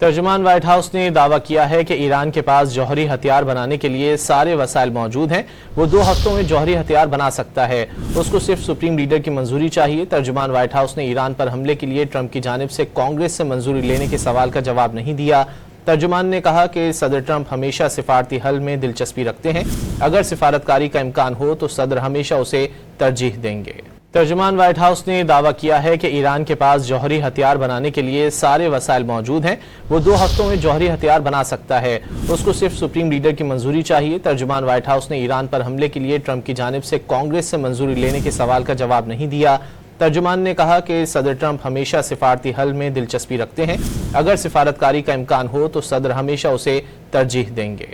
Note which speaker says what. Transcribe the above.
Speaker 1: ترجمان white house نے دعویٰ کیا ہے کہ ایران کے پاس جوہری ہتھیار بنانے کے لیے سارے وسائل موجود ہیں۔ وہ 2 ہفتوں میں جوہری ہتھیار بنا سکتا ہے، اس کو صرف سپریم لیڈر کی منظوری چاہیے۔ ترجمان وائٹ ہاؤس نے ایران پر حملے کے لیے ٹرمپ کی جانب سے کانگریس سے منظوری لینے کے سوال کا جواب نہیں دیا۔ ترجمان نے کہا کہ صدر ٹرمپ ہمیشہ سفارتی حل میں دلچسپی رکھتے ہیں، اگر سفارتکاری کا امکان ہو تو صدر ہمیشہ اسے ترجیح دیں گے۔ ترجمان وائٹ ہاؤس نے دعویٰ کیا ہے کہ ایران کے پاس جوہری ہتھیار بنانے کے لیے سارے وسائل موجود ہیں، وہ 2 ہفتوں میں جوہری ہتھیار بنا سکتا ہے، اس کو صرف سپریم لیڈر کی منظوری چاہیے۔ ترجمان وائٹ ہاؤس نے ایران پر حملے کے لیے ٹرمپ کی جانب سے کانگریس سے منظوری لینے کے سوال کا جواب نہیں دیا۔ ترجمان نے کہا کہ صدر ٹرمپ ہمیشہ سفارتی حل میں دلچسپی رکھتے ہیں، اگر سفارتکاری کا امکان ہو تو صدر ہمیشہ اسے ترجیح دیں گے۔